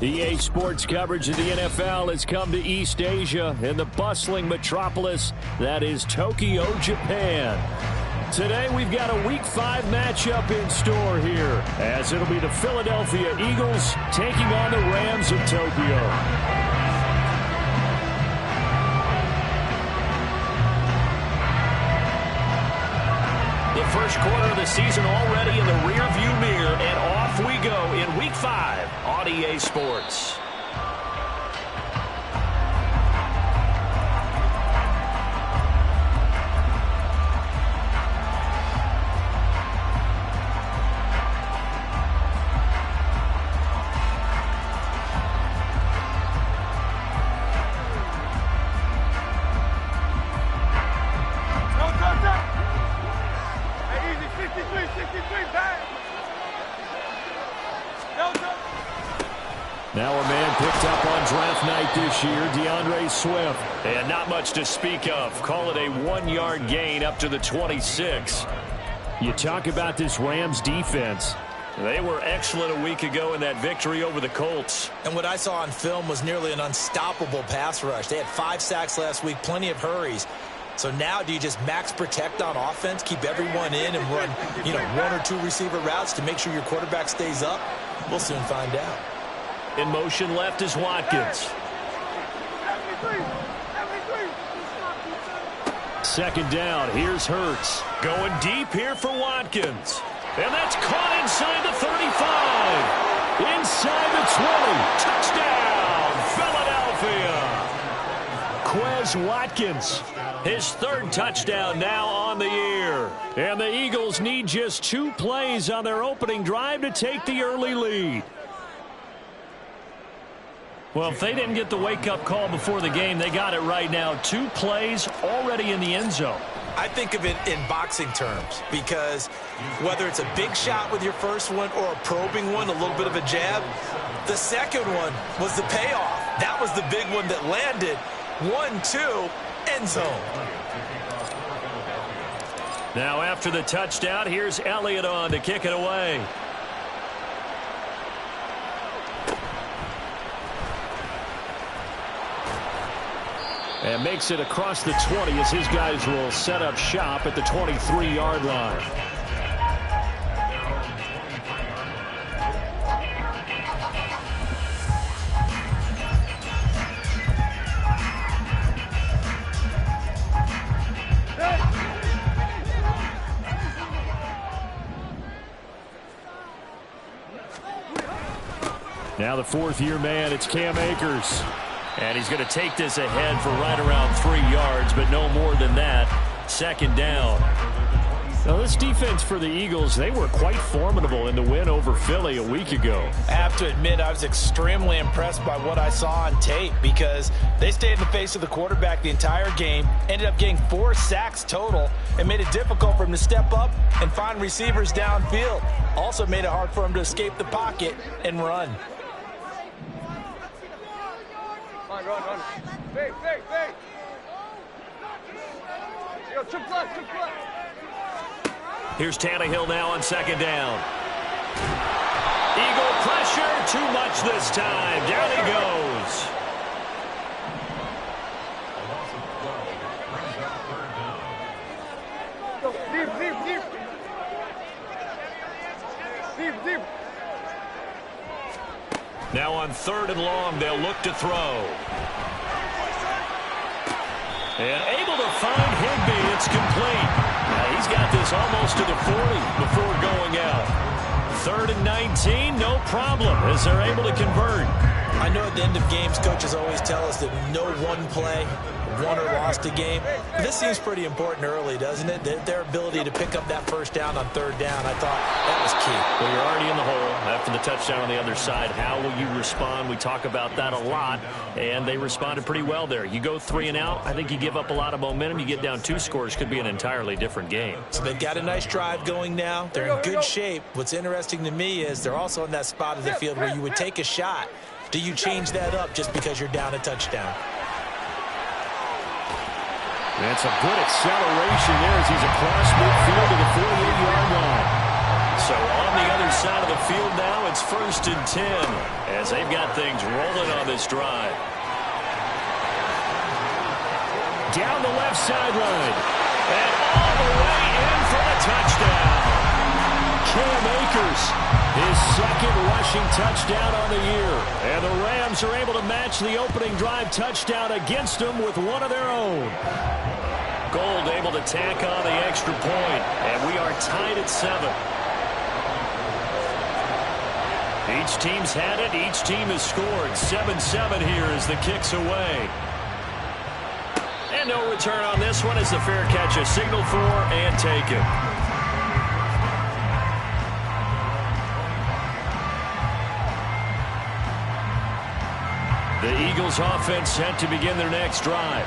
EA Sports coverage of the NFL has come to East Asia in the bustling metropolis that is Tokyo, Japan. Today we've got a Week 5 matchup in store here, as it'll be the Philadelphia Eagles taking on the Rams of Tokyo. The first quarter of the season already in the rearview mirror, and off we go in Week 5 on EA Sports. Now a man picked up on draft night this year, DeAndre Swift. And not much to speak of. Call it a 1-yard gain up to the 26. You talk about this Rams defense. They were excellent a week ago in that victory over the Colts. And what I saw on film was nearly an unstoppable pass rush. They had 5 sacks last week, plenty of hurries. So now do you just max protect on offense, keep everyone in and run, 1 or 2 receiver routes to make sure your quarterback stays up? We'll soon find out. In motion left is Watkins. Second down, here's Hurts. Going deep here for Watkins. And that's caught inside the 35. Inside the 20. Touchdown, Philadelphia. Quez Watkins. His 3rd touchdown now on the year. And the Eagles need just 2 plays on their opening drive to take the early lead. Well, if they didn't get the wake-up call before the game, they got it right now. 2 plays already in the end zone. I think of it in boxing terms because whether it's a big shot with your first one or a probing one, a little bit of a jab, the second one was the payoff. That was the big one that landed. 1-2, end zone. Now after the touchdown, here's Elliott on to kick it away. And makes it across the 20 as his guys will set up shop at the 23-yard line. Now the 4th-year man, it's Cam Akers. And he's going to take this ahead for right around 3 yards, but no more than that. Second down. Now, this defense for the Eagles, they were quite formidable in the win over Philly a week ago. I have to admit, I was extremely impressed by what I saw on tape because they stayed in the face of the quarterback the entire game, ended up getting 4 sacks total, and made it difficult for him to step up and find receivers downfield. Also made it hard for him to escape the pocket and run. Run. Fake. Yo, chip left. Here's Tannehill now on second down. Eagle pressure, too much this time. Down he goes. Deep. Now on 3rd and long, they'll look to throw. And able to find Higbee. It's complete. Now he's got this almost to the 40 before going out. 3rd and 19, no problem as they're able to convert. I know at the end of games, coaches always tell us that no one play won or lost a game. This seems pretty important early, doesn't it? Their ability to pick up that first down on 3rd down, I thought that was key. Well, you're already in the hole after the touchdown on the other side. How will you respond? We talk about that a lot, and they responded pretty well there. You go 3 and out, I think you give up a lot of momentum. You get down 2 scores, could be an entirely different game. So they've got a nice drive going now. They're in good shape. What's interesting to me is they're also in that spot of the field where you would take a shot. Do you change that up just because you're down a touchdown? That's a good acceleration there as he's across midfield to the 48-yard line. So on the other side of the field now, it's 1st and 10 as they've got things rolling on this drive. Down the left sideline. And all the way in for the touchdown. Cam Akers, his second rushing touchdown on the year. And the Rams are able to match the opening drive touchdown against them with one of their own. Gold able to tack on the extra point, and we are tied at 7. Each team's had it. Each team has scored. 7-7 here as the kick's away. And no return on this one as the fair catch is signaled for and taken. The Eagles offense set to begin their next drive.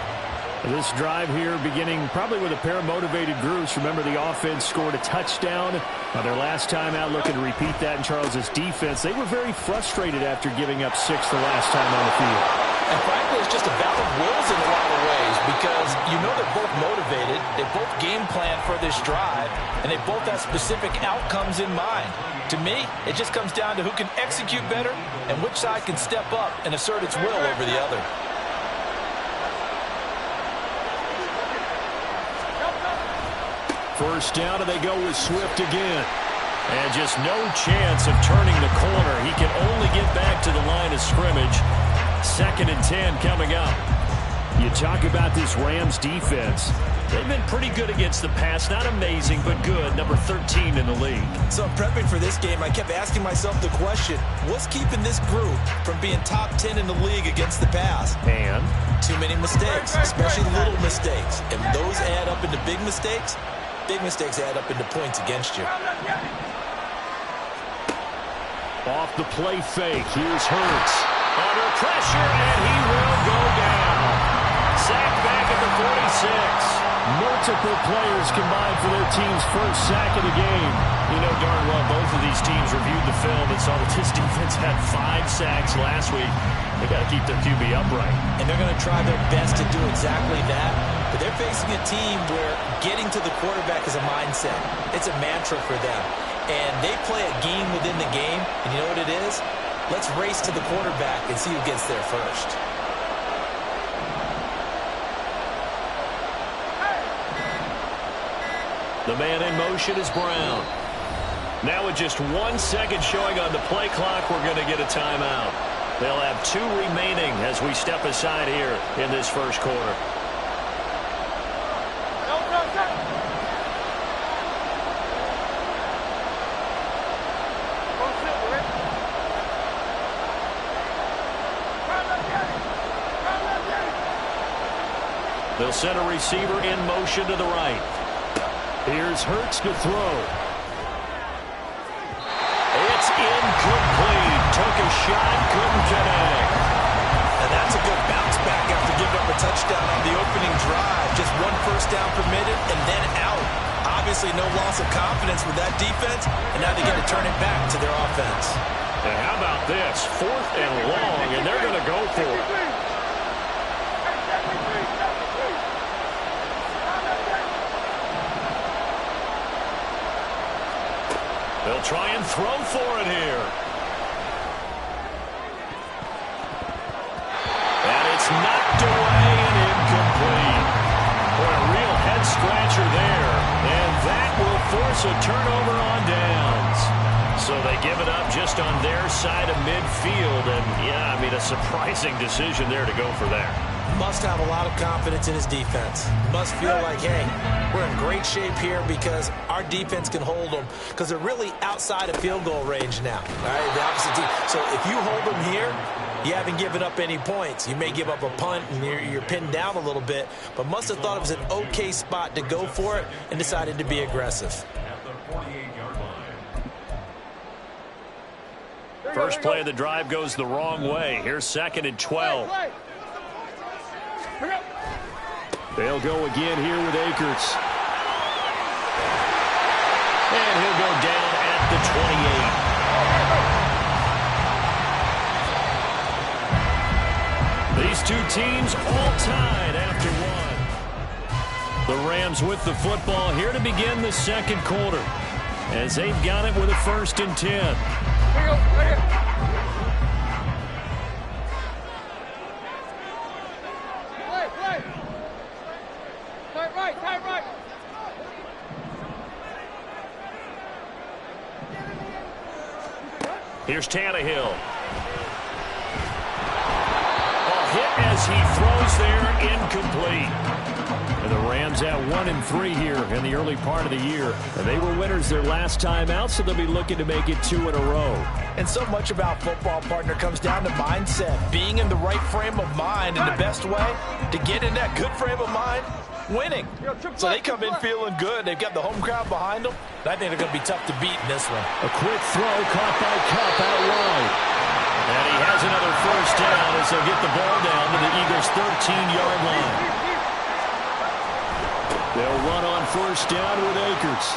This drive here beginning probably with a pair of motivated groups. Remember, the offense scored a touchdown on their last time out, looking to repeat that in Charles's defense. They were very frustrated after giving up 6 the last time on the field. And frankly, it's just a battle of wills in a lot of ways because you know they're both motivated. They both game plan for this drive, and they both have specific outcomes in mind. To me, it just comes down to who can execute better and which side can step up and assert its will over the other. First down, and they go with Swift again. And just no chance of turning the corner. He can only get back to the line of scrimmage. 2nd and 10 coming up. You talk about this Rams defense. They've been pretty good against the pass. Not amazing, but good. Number 13 in the league. So prepping for this game, I kept asking myself the question, what's keeping this group from being top 10 in the league against the pass? And? Too many mistakes, especially little mistakes. And those add up into big mistakes. Big mistakes add up into points against you. Off the play fake. Here's Hurts. Under pressure, and he will go down. Sacked back at the 46. Multiple players combined for their team's first sack of the game. You know darn well both of these teams reviewed the film and saw that this defense had 5 sacks last week. They got to keep their QB upright. And they're going to try their best to do exactly that. But they're facing a team where getting to the quarterback is a mindset. It's a mantra for them. And they play a game within the game. And you know what it is? Let's race to the quarterback and see who gets there first. The man in motion is Brown. Now with just 1 second showing on the play clock, we're going to get a timeout. They'll have 2 remaining as we step aside here in this first quarter. They'll send a receiver in motion to the right. Here's Hurts to throw. It's incomplete. Took a shot, couldn't connect. And that's a good bounce back after giving up a touchdown on the opening drive. Just 1 first down permitted and then out. Obviously no loss of confidence with that defense, and now they get to turn it back to their offense. And how about this? 4th and long, and they're going to go for it. They'll try and throw for it here. And it's knocked away and incomplete. Boy, a real head-scratcher there. And that will force a turnover on downs. So they give it up just on their side of midfield. And, yeah, I mean, a surprising decision there to go for that. Must have a lot of confidence in his defense. Must feel like, hey, we're in great shape here because our defense can hold them because they're really outside of field goal range now. All right, the opposite team. So if you hold them here, you haven't given up any points. You may give up a punt and you're pinned down a little bit, but must have thought it was an okay spot to go for it and decided to be aggressive. First play of the drive goes the wrong way. Here's 2nd and 12. They'll go again here with Akers. And he'll go down at the 28. These two teams all tied after 1. The Rams with the football here to begin the second quarter as they've got it with a 1st and 10. Here you go. Right here. Play. Tight right. Here's Tannehill. Hit as he throws there, incomplete. And the Rams at 1-3 here in the early part of the year. And they were winners their last time out, so they'll be looking to make it 2 in a row. And so much about football, partner, comes down to mindset. Being in the right frame of mind, and the best way to get in that good frame of mind, winning. So they come in feeling good. They've got the home crowd behind them. And I think they're going to be tough to beat in this one. A quick throw caught by Kupp out wide. And he has another first down as they'll get the ball down to the Eagles' 13-yard line. They'll run on first down with Akers.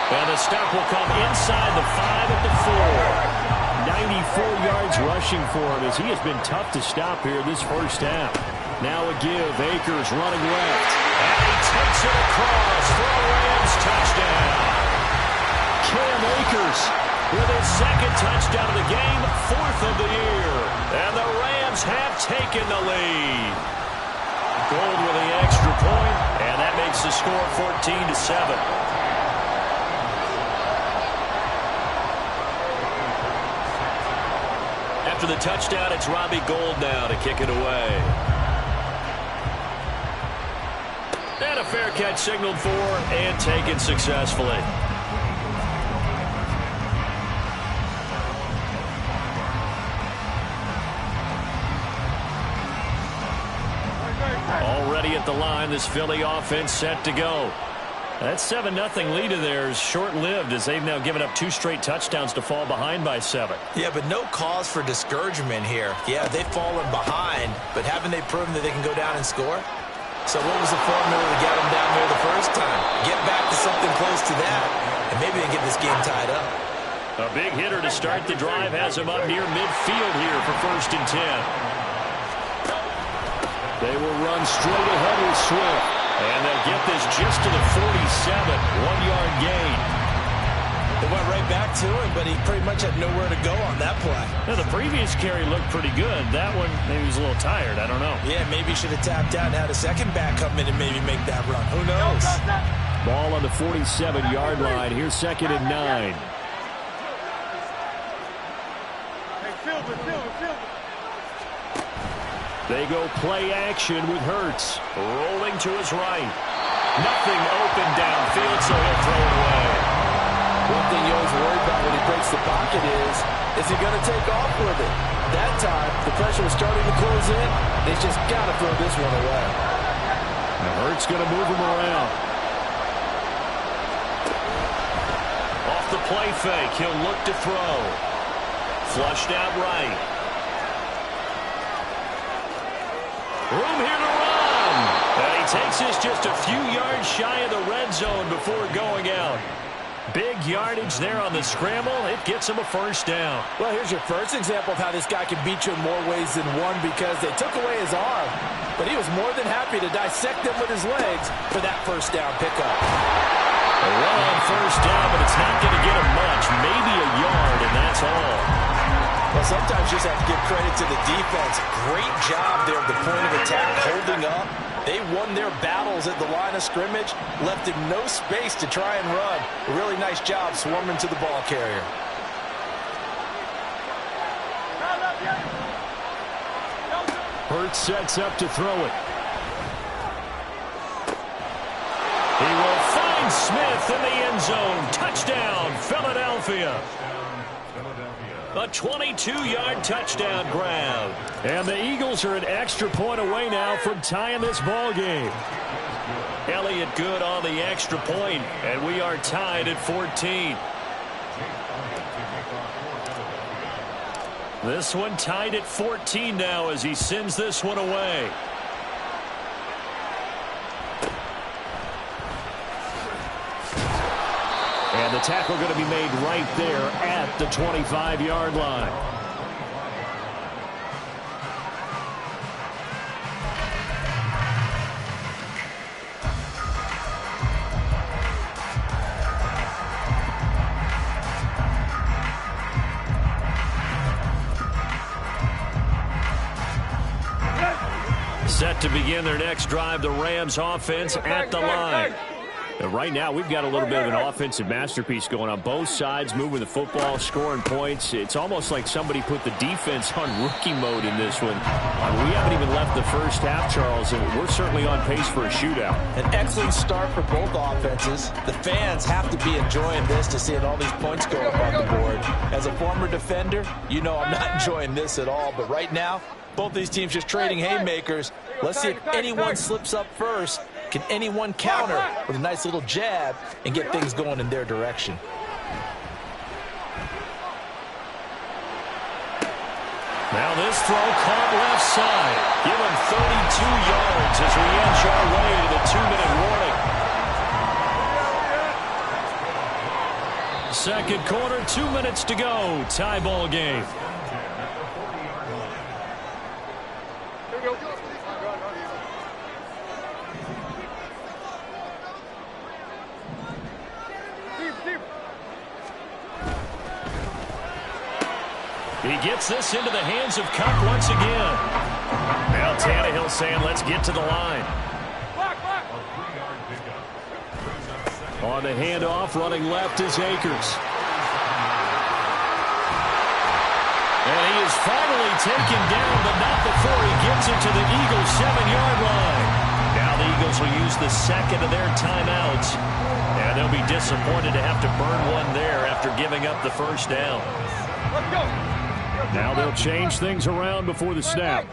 And the stop will come inside the 5 at the 4. 94 yards rushing for him as he has been tough to stop here this first half. Now a give. Akers running left. And he takes it across for a Rams touchdown. Cam Akers with his second touchdown of the game, 4th of the year. And the Rams have taken the lead. Gold with the extra point, and that makes the score 14-7. After the touchdown, it's Robbie Gould now to kick it away. And a fair catch signaled for and taken successfully. Already at the line, this Philly offense set to go. That 7-0 lead of theirs short-lived as they've now given up 2 straight touchdowns to fall behind by 7. Yeah, but no cause for discouragement here. Yeah, they've fallen behind, but haven't they proven that they can go down and score? So what was the formula to get them down there the first time? Get back to something close to that, and maybe they can get this game tied up. A big hitter to start the drive has him up near midfield here for 1st and 10. They will run straight ahead with Swift. And they'll get this just to the 47, 1-yard gain. They went right back to him, but he pretty much had nowhere to go on that play. Now, the previous carry looked pretty good. That one, maybe he was a little tired. I don't know. Yeah, maybe he should have tapped out and had a second back come in and maybe make that run. Who knows? Ball on the 47-yard line. Here's 2nd and 9. They go play action with Hurts. Rolling to his right. Nothing open downfield, so he'll throw it away. One thing you always worry about when he breaks the pocket is he going to take off with it? That time, the pressure was starting to close in. They just got to throw this one away. Now Hurts going to move him around. Off the play fake, he'll look to throw. Flushed out right. Room here to run. And he takes this just a few yards shy of the red zone before going out. Big yardage there on the scramble. It gets him a first down. Well, here's your first example of how this guy can beat you in more ways than one because they took away his arm. But he was more than happy to dissect them with his legs for that first down pickup. A run on first down, but it's not going to get him much. Maybe a yard, and that's all. Well, sometimes you just have to give credit to the defense. Great job there at the point of attack, holding up. They won their battles at the line of scrimmage, left him no space to try and run. A really nice job swarming to the ball carrier. Hurts sets up to throw it. He will find Smith in the end zone. Touchdown, Philadelphia. A 22-yard touchdown grab. And the Eagles are an extra point away now from tying this ball game. Elliott good on the extra point, and we are tied at 14. This one tied at 14 now as he sends this one away. And the tackle going to be made right there at the 25-yard line. Set to begin their next drive, the Rams offense at the line. And right now, we've got a little bit of an offensive masterpiece going on both sides, moving the football, scoring points. It's almost like somebody put the defense on rookie mode in this one. We haven't even left the first half, Charles, and we're certainly on pace for a shootout. An excellent start for both offenses. The fans have to be enjoying this to see all these points go up on the board. As a former defender, you know I'm not enjoying this at all. But right now, both these teams just trading haymakers. Let's see if anyone slips up first. Can anyone counter with a nice little jab and get things going in their direction? Now this throw caught left side. Give him 32 yards as we inch our way to the 2-minute warning. Second quarter, 2 minutes to go. Tie ball game. He gets this into the hands of Cup once again. Now Tannehill saying, let's get to the line. On the handoff, running left is Akers. And he is finally taken down, but not before he gets it to the Eagles' 7-yard line. Now the Eagles will use the second of their timeouts. And they'll be disappointed to have to burn one there after giving up the first down. Let's go. Now they'll change things around before the snap.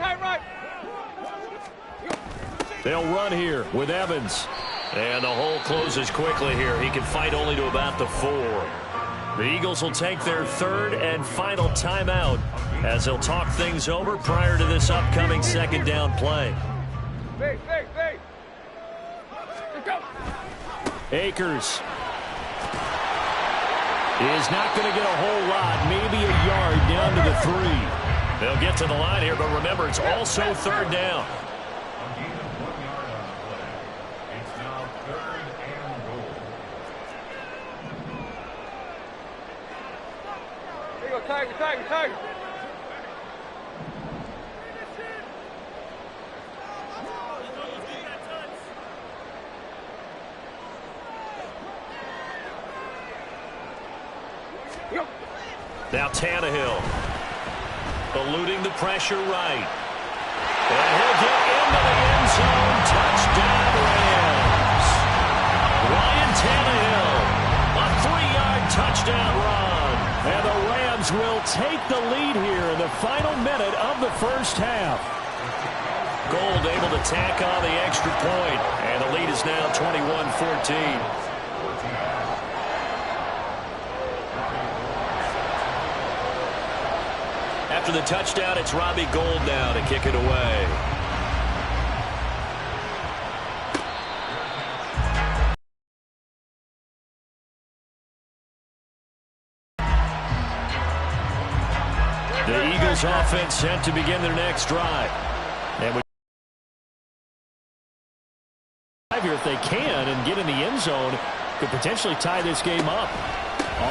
They'll run here with Evans. And the hole closes quickly here. He can fight only to about the 4. The Eagles will take their third and final timeout as they'll talk things over prior to this upcoming second down play. Akers is not going to get a whole lot, maybe a yard down to the 3. They'll get to the line here, but remember, it's also third down. It's now 3rd and goal. Here you go, Tiger, Tiger, Tiger. Now Tannehill eluding the pressure right. And he'll get into the end zone. Touchdown Rams. Ryan Tannehill, a 3-yard touchdown run. And the Rams will take the lead here in the final minute of the first half. Gold able to tack on the extra point. And the lead is now 21-14. After the touchdown, it's Robbie Gould now to kick it away. The Eagles offense set to begin their next drive. And here if they can and get in the end zone, could potentially tie this game up.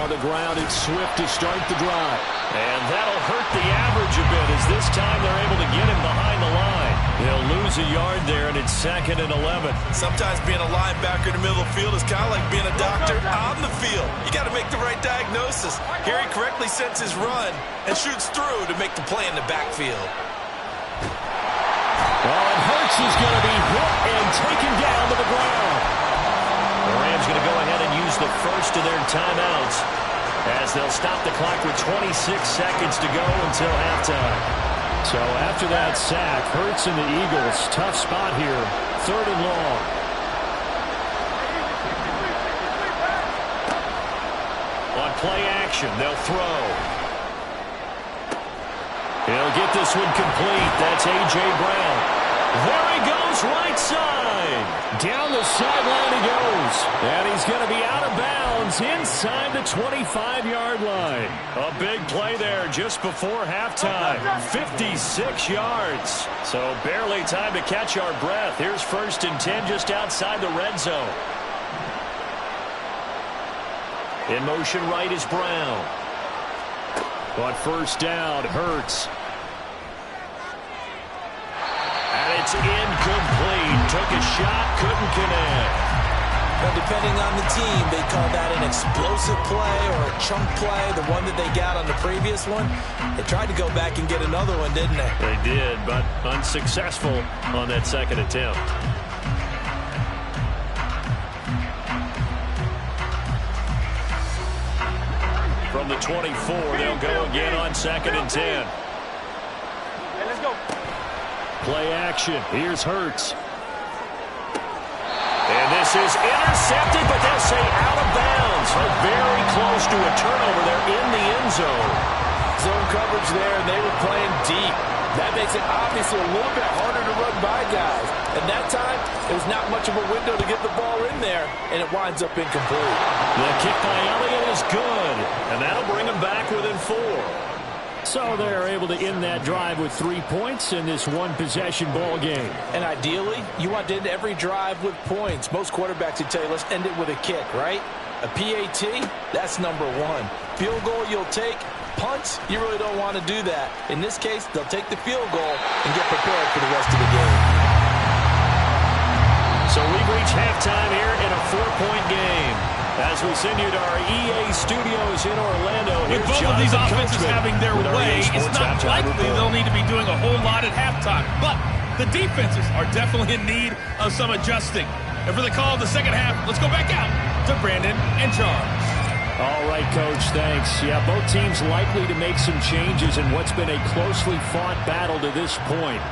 On the ground, it's Swift to start the drive. And that'll hurt the average a bit as this time they're able to get him behind the line. They'll lose a yard there, and it's 2nd and 11. Sometimes being a linebacker in the middle of the field is kind of like being a doctor on the field. You got to make the right diagnosis. Here he correctly sets his run and shoots through to make the play in the backfield. Well, and Hurts is going to be hit and taken down to the ground. The Rams going to go ahead and use the first of their timeouts as they'll stop the clock with 26 seconds to go until halftime. So after that sack, Hurts and the Eagles, tough spot here, 3rd and long. On play action, they'll throw. He'll get this one complete. That's A.J. Brown. There he goes, right side. Down the sideline he goes. And he's going to be out of bounds inside the 25-yard line. A big play there just before halftime. 56 yards. So barely time to catch our breath. Here's 1st and 10 just outside the red zone. In motion right is Brown. On 1st down, Hurts. And it's incomplete. Took a shot, couldn't connect. Well, depending on the team, they call that an explosive play or a chunk play, the one that they got on the previous one. They tried to go back and get another one, didn't they? They did, but unsuccessful on that second attempt. From the 24, they'll go again on 2nd and 10. Hey, let's go. Play action. Here's Hurts. And this is intercepted, but they'll say out of bounds. Very close to a turnover there in the end zone. Zone coverage there, and they were playing deep. That makes it obviously a little bit harder to run by guys. And that time, there's not much of a window to get the ball in there, and it winds up incomplete. The kick by Elliott is good, and that'll bring them back within 4. So they're able to end that drive with 3 points in this one-possession ball game. And ideally, you want to end every drive with points. Most quarterbacks would tell you, let's end it with a kick, right? A PAT, that's number 1. Field goal you'll take. Punts, you really don't want to do that. In this case, they'll take the field goal and get prepared for the rest of the game. So we've reached halftime here in a 4-point game. As we send you to our EA studios in Orlando. With both of these offenses having their way, it's not likely they'll need to be doing a whole lot at halftime. But the defenses are definitely in need of some adjusting. And for the call of the second half, let's go back out to Brandon and Charles. All right, Coach, thanks. Yeah, both teams likely to make some changes in what's been a closely fought battle to this point.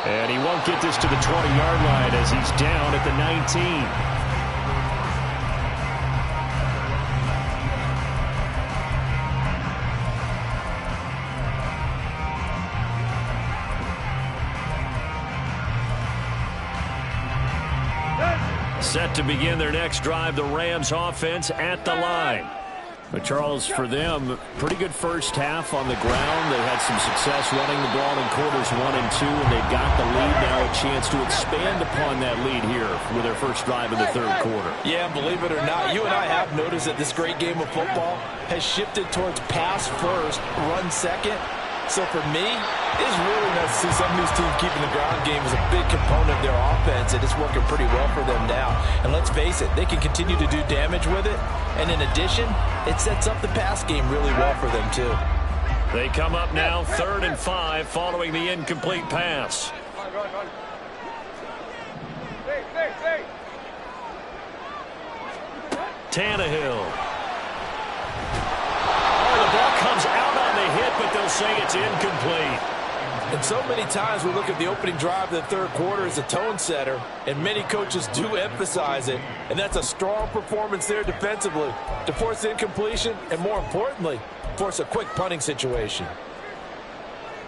And he won't get this to the 20-yard line as he's down at the 19. Set to begin their next drive, the Rams offense at the line. But Charles, for them, pretty good first half on the ground. They had some success running the ball in quarters 1 and 2, and they've got the lead now, a chance to expand upon that lead here with their first drive in the third quarter. Yeah, believe it or not, you and I have noticed that this great game of football has shifted towards pass first, run second. So for me, it's really nice to see some of these teams keeping the ground game as a big component of their offense, and it's working pretty well for them now. And let's face it, they can continue to do damage with it. And in addition, it sets up the pass game really well for them, too. They come up now 3rd and 5 following the incomplete pass. Tannehill. Oh, the ball comes out on the hit, but they'll say it's incomplete. And so many times we look at the opening drive of the third quarter as a tone setter, and many coaches do emphasize it. And that's a strong performance there defensively to force incompletion and, more importantly, force a quick punting situation.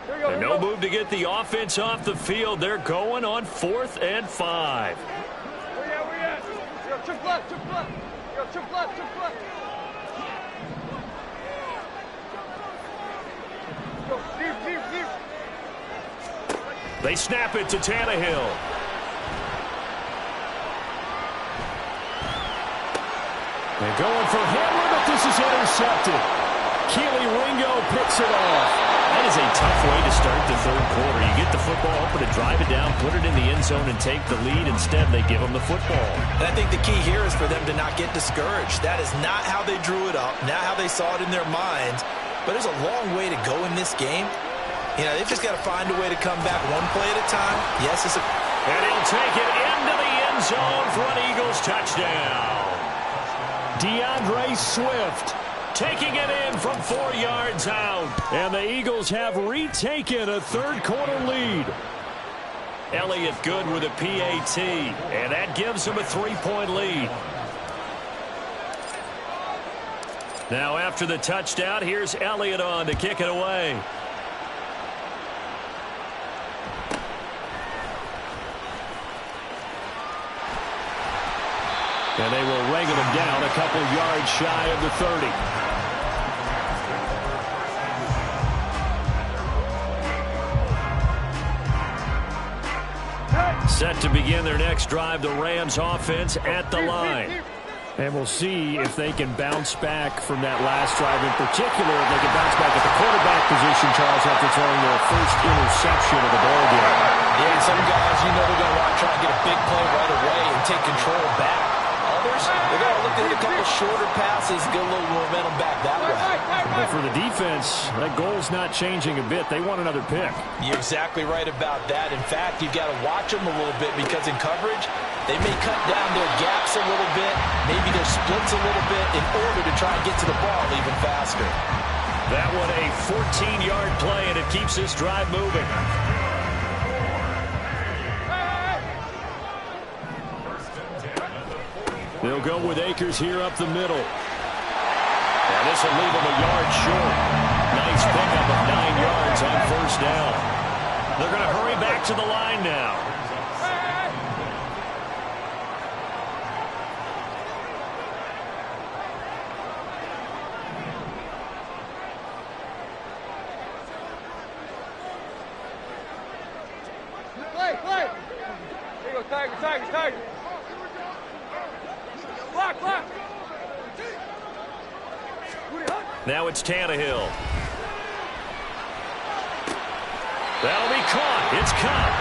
And no move to get the offense off the field. They're going on 4th and 5. Where you at? Yo, chip left, chip left. Yo, chip left, chip left. Yo, deep. They snap it to Tannehill. They're going for Hamler, but this is intercepted. Keely Ringo picks it off. That is a tough way to start the third quarter. You get the football open to drive it down, put it in the end zone, and take the lead. Instead, they give them the football. And I think the key here is for them to not get discouraged. That is not how they drew it up, not how they saw it in their minds. But there's a long way to go in this game. You know, they've just got to find a way to come back one play at a time. Yes, it's a... And he'll take it into the end zone for an Eagles touchdown. DeAndre Swift taking it in from 4 yards out. And the Eagles have retaken a third quarter lead. Elliott good with a PAT. And that gives him a 3-point lead. Now after the touchdown, here's Elliott on to kick it away. And they will wrangle him down a couple yards shy of the 30. Set to begin their next drive, the Rams offense at the line. And we'll see if they can bounce back from that last drive in particular. If they can bounce back at the quarterback position, Charles, after throwing their first interception of the ball game. Yeah, some guys, they're going to want to try and get a big play right away and take control back. Others, they're going to look to hit a couple shorter passes, get a little momentum back that way. But for the defense, that goal's not changing a bit. They want another pick. You're exactly right about that. In fact, you've got to watch them a little bit because in coverage, they may cut down their gaps a little bit, maybe their splits a little bit in order to try and get to the ball even faster. That one a 14-yard play, and it keeps this drive moving. They'll go with Akers here up the middle. And this will leave him a yard short. Nice pickup of 9 yards on first down. They're going to hurry back to the line now. Play. There you go, Tiger. Block. Now it's Tannehill. That'll be caught. It's caught.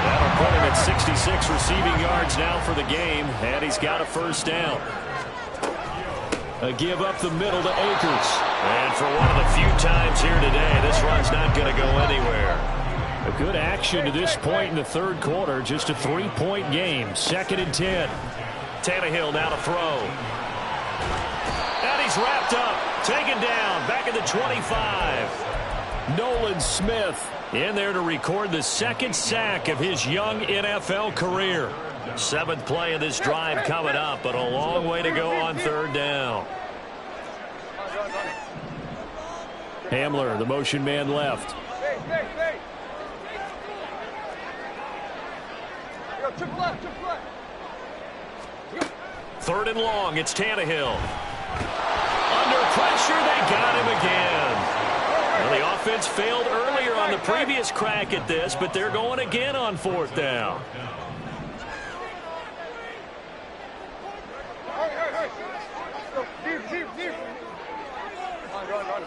That'll put him at 66 receiving yards now for the game, and he's got a first down. A give up the middle to Akers. And for one of the few times here today, this run's not going to go anywhere. A good action to this point in the third quarter. Just a 3-point game. 2nd and 10. Tannehill now to throw. And he's wrapped up. Taken down. Back at the 25. Nolan Smith in there to record the 2nd sack of his young NFL career. 7th play of this drive coming up, but a long way to go on 3rd down. Hamler, the motion man left. Triple left. 3rd and long, it's Tannehill. Under pressure, they got him again. Well, the offense failed earlier on the previous crack at this, but they're going again on 4th down. Deep. Run.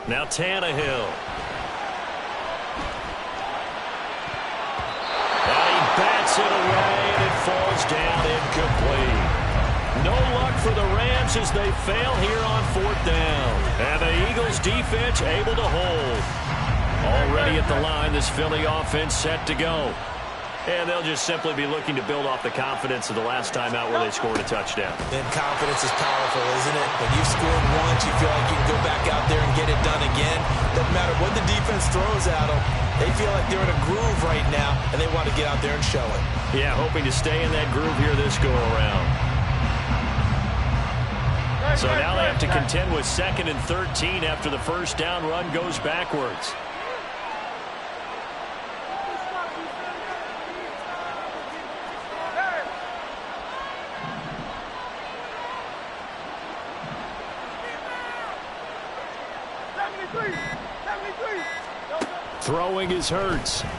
Now Tannehill. Bats it away, and it falls down incomplete. No luck for the Rams as they fail here on 4th down. And the Eagles defense able to hold. Already at the line, this Philly offense set to go. And they'll just simply be looking to build off the confidence of the last time out where they scored a touchdown. And confidence is powerful, isn't it? When you've scored once, you feel like you can go back out there and get it done again. Doesn't matter what the defense throws at them. They feel like they're in a groove right now, and they want to get out there and show it. Yeah, hoping to stay in that groove here this go-around. So now they have to contend with 2nd and 13 after the first down run goes backwards. Throwing is Hurts. And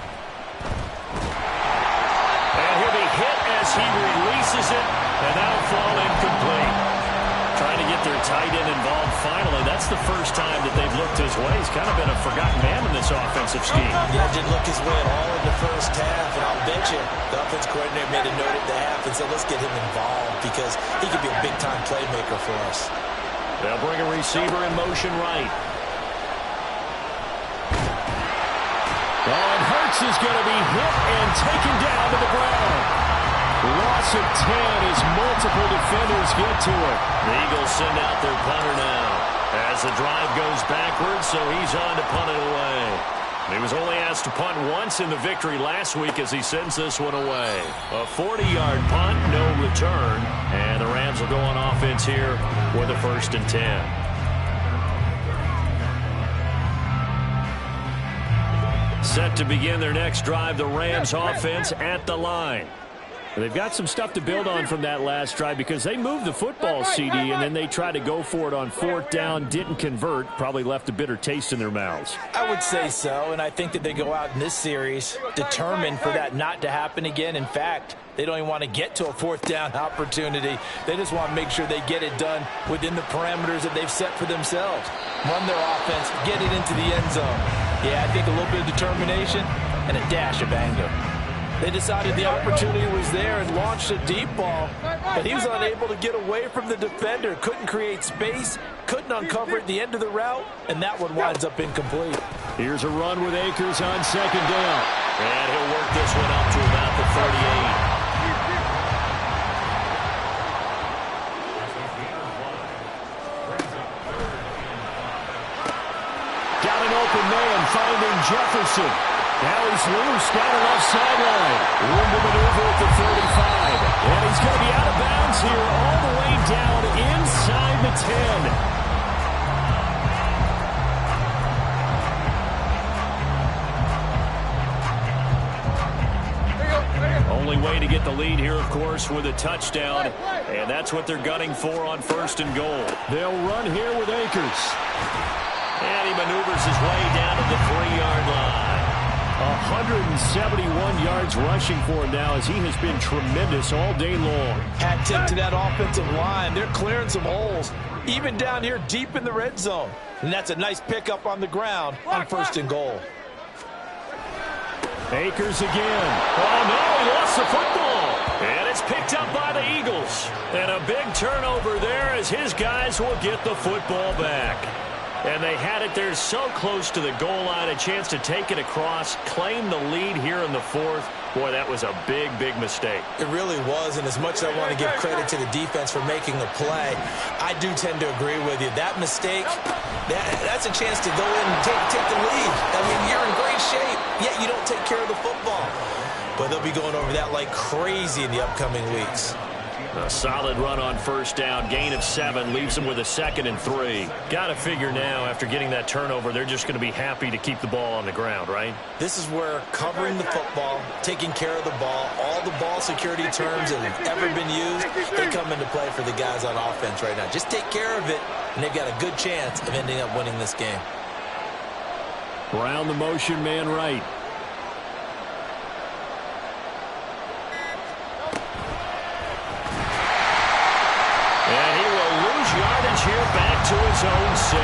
he'll be hit as he releases it, and that'll fall incomplete. Trying to get their tight end involved finally. That's the first time that they've looked his way. He's kind of been a forgotten man in this offensive scheme. Yeah, didn't look his way at all in the first half, and I'll bet you the offense coordinator made a note at the half and said, let's get him involved because he could be a big-time playmaker for us. They'll bring a receiver in motion right. And Hurts is going to be hit and taken down to the ground. Loss of 10 as multiple defenders get to it. The Eagles send out their punter now as the drive goes backwards, so he's on to punt it away. He was only asked to punt once in the victory last week as he sends this one away. A 40-yard punt, no return, and the Rams will go on offense here with a 1st and 10. Set to begin their next drive, the Rams offense at the line. They've got some stuff to build on from that last drive because they moved the football, CD, and then they tried to go for it on 4th down, didn't convert, probably left a bitter taste in their mouths. I would say so, and I think that they go out in this series determined for that not to happen again. In fact, they don't even want to get to a 4th down opportunity. They just want to make sure they get it done within the parameters that they've set for themselves. Run their offense, get it into the end zone. Yeah, I think a little bit of determination and a dash of anger. They decided the opportunity was there and launched a deep ball, but he was unable to get away from the defender. Couldn't create space, couldn't uncover at the end of the route, and that one winds up incomplete. Here's a run with Akers on 2nd down. And he'll work this one up to about the 38. Got an open man finding Jefferson. Now he's loose down the left sideline. Room to maneuver at the 35. And he's going to be out of bounds here all the way down inside the 10. Only way to get the lead here, of course, with a touchdown. And that's what they're gunning for on 1st and goal. They'll run here with Akers. And he maneuvers his way down to the 3-yard line. 171 yards rushing for him now as he has been tremendous all day long. Hat tip to that offensive line. They're clearing some holes, even down here deep in the red zone. And that's a nice pickup on the ground on 1st and goal. Akers again. Oh, no, he lost the football. And it's picked up by the Eagles. And a big turnover there as his guys will get the football back. And they had it there so close to the goal line, a chance to take it across, claim the lead here in the 4th. Boy, that was a big, big mistake. It really was, and as much as I want to give credit to the defense for making the play, I do tend to agree with you. That mistake, that's a chance to go in and take the lead. I mean, you're in great shape, yet you don't take care of the football. But they'll be going over that like crazy in the upcoming weeks. A solid run on 1st down. Gain of 7 leaves them with a 2nd and 3. Got to figure now, after getting that turnover, they're just going to be happy to keep the ball on the ground, right? This is where covering the football, taking care of the ball, all the ball security terms that have ever been used, they come into play for the guys on offense right now. Just take care of it, and they've got a good chance of ending up winning this game. Around the motion, man right. Here back to his own 6.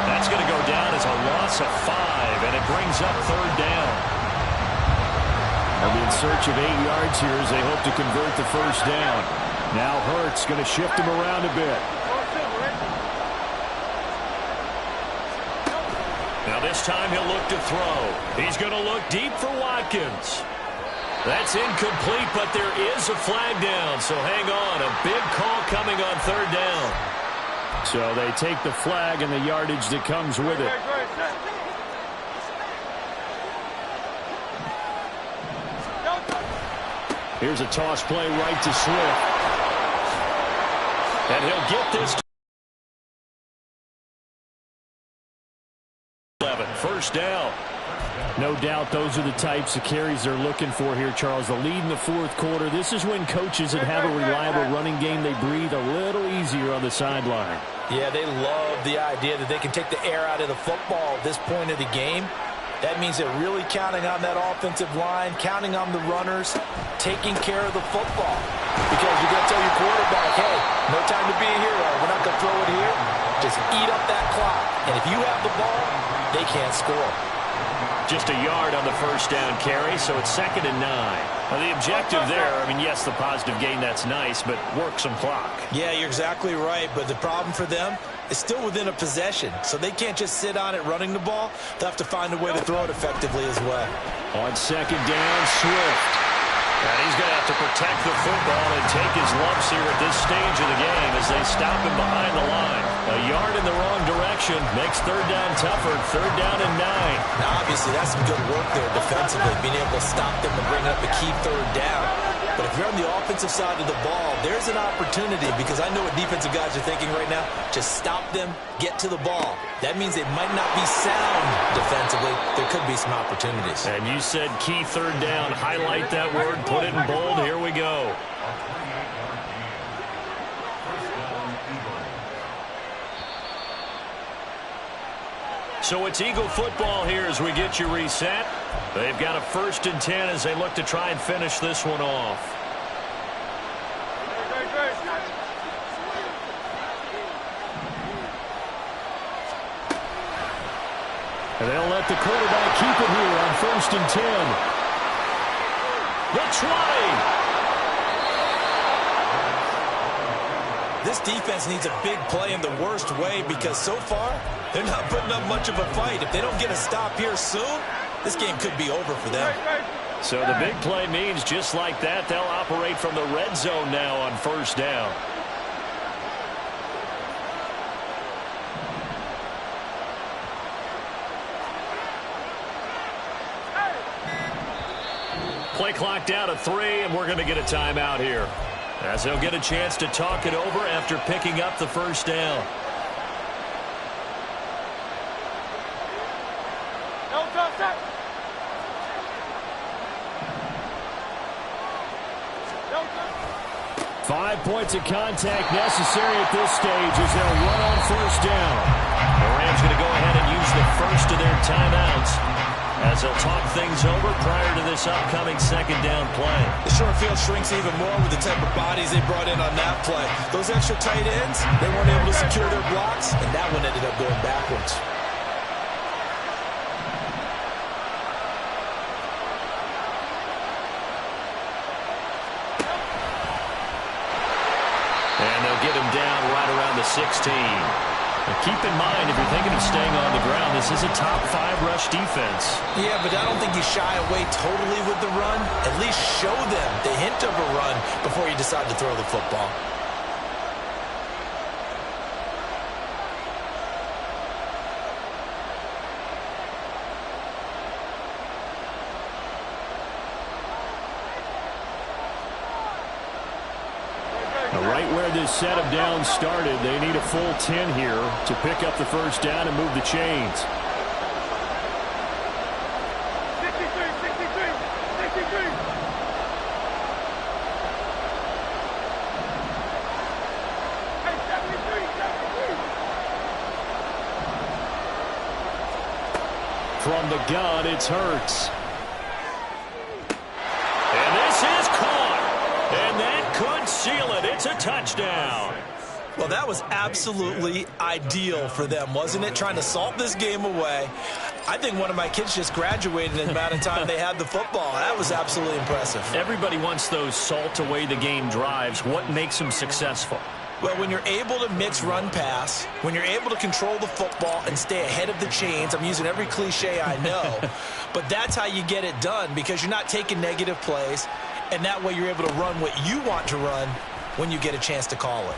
That's going to go down as a loss of 5, and it brings up 3rd down. They'll be in search of 8 yards here as they hope to convert the 1st down. Now Hurts going to shift him around a bit. Now this time he'll look to throw. He's going to look deep for Watkins. That's incomplete, but there is a flag down, so hang on. A big call coming on 3rd down. So they take the flag and the yardage that comes with it. Here's a toss play right to Swift. And he'll get this. 1st down. No doubt those are the types of carries they're looking for here, Charles. The lead in the 4th quarter. This is when coaches that have a reliable running game, they breathe a little easier on the sideline. Yeah, they love the idea that they can take the air out of the football at this point of the game. That means they're really counting on that offensive line, counting on the runners, taking care of the football. Because you got to tell your quarterback, hey, no time to be a hero. We're not going to throw it here. Just eat up that clock. And if you have the ball, they can't score. Just a yard on the 1st down carry, so it's 2nd and 9. Now the objective there, I mean, yes, the positive gain, that's nice, but work some clock. Yeah, you're exactly right, but the problem for them is still within a possession, so they can't just sit on it running the ball. They'll have to find a way to throw it effectively as well. On 2nd down, Swift. And he's going to have to protect the football and take his lumps here at this stage of the game as they stop him behind the line. A yard in the wrong direction makes 3rd down tougher. 3rd down and 9. Now, obviously, that's some good work there defensively, being able to stop them and bring up a key 3rd down. But if you're on the offensive side of the ball, there's an opportunity, because I know what defensive guys are thinking right now. Just stop them, get to the ball. That means they might not be sound defensively. There could be some opportunities. And you said key third down. Highlight that word, put it in bold. Here we go. So it's Eagle football here as we get you reset. They've got a 1st and 10 as they look to try and finish this one off. And they'll let the quarterback keep it here on 1st and 10. The 20. This defense needs a big play in the worst way, because so far they're not putting up much of a fight. If they don't get a stop here soon, this game could be over for them. So the big play means just like that, they'll operate from the red zone now on 1st down. Play clock down to 3, and we're going to get a timeout here, as they'll get a chance to talk it over after picking up the 1st down. No, stop, stop. 5 points of contact necessary at this stage as they'll run on 1st down. The Rams going to go ahead and use the first of their timeouts as they'll talk things over prior to this upcoming 2nd down play. The short field shrinks even more with the type of bodies they brought in on that play. Those extra tight ends, they weren't able to secure their blocks, and that one ended up going backwards. And they'll get him down right around the 16. And keep in mind, if you're thinking of staying on the ground, this is a top 5 rush defense. Yeah, but I don't think you shy away totally with the run. At least show them the hint of a run before you decide to throw the football. Right where this set of downs started, they need a full 10 here to pick up the 1st down and move the chains. 63, 63, 63. Hey, 73, 73. From the gun, it's Hurts. And this is caught. And that could seal it. It's a touchdown. Well, that was absolutely ideal for them, wasn't it? Trying to salt this game away. I think one of my kids just graduated in the amount of time they had the football. That was absolutely impressive. Everybody wants those salt away the game drives. What makes them successful? Well, when you're able to mix run-pass, when you're able to control the football and stay ahead of the chains, I'm using every cliche I know, but that's how you get it done, because you're not taking negative plays, and that way you're able to run what you want to run when you get a chance to call it.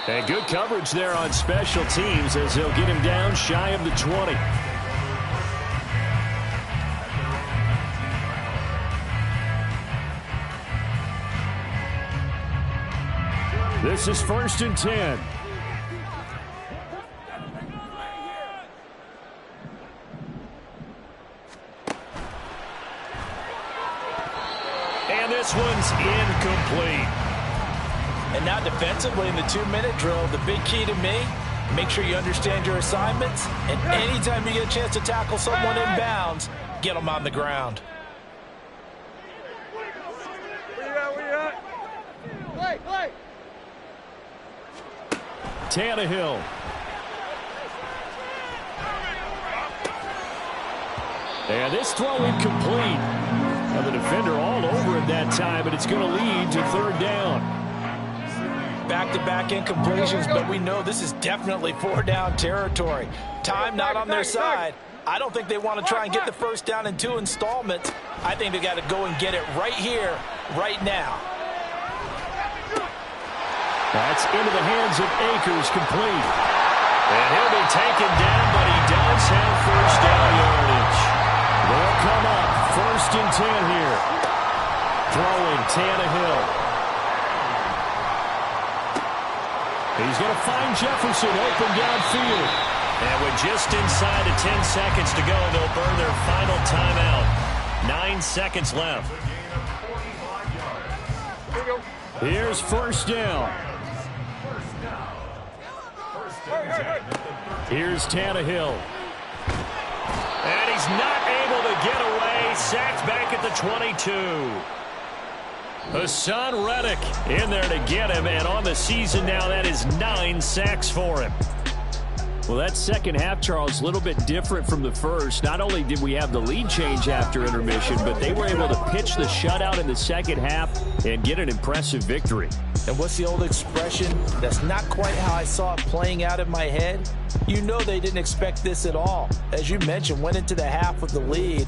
And good coverage there on special teams as they'll get him down shy of the 20. This is 1st and 10. And this one's incomplete. And now defensively in the 2-minute drill, the big key to me, make sure you understand your assignments, and anytime you get a chance to tackle someone in bounds, get them on the ground. Where you at? Play. Tannehill. And this throw incomplete. Now the defender all over it that time, but it's going to lead to 3rd down. Back-to-back incompletions, but we know this is definitely 4-down territory. Time not on their side. I don't think they want to try and get the 1st down in 2 installments. I think they got to go and get it right here, right now. That's into the hands of Akers, complete. And he'll be taken down, but he does have 1st down yardage. They'll come up 1st and 10 here. Throwing, Tannehill. He's going to find Jefferson open downfield. And with just inside of 10 seconds to go, they'll burn their final timeout. 9 seconds left. Here's first down. Here's Tannehill. And he's not able to get away. Sacked back at the 22. Hassan Reddick in there to get him. And on the season now, that is 9 sacks for him. Well, that second half, Charles, a little bit different from the first. Not only did we have the lead change after intermission, but they were able to pitch the shutout in the second half and get an impressive victory. And what's the old expression? That's not quite how I saw it playing out in my head. You know they didn't expect this at all. As you mentioned, went into the half with the lead.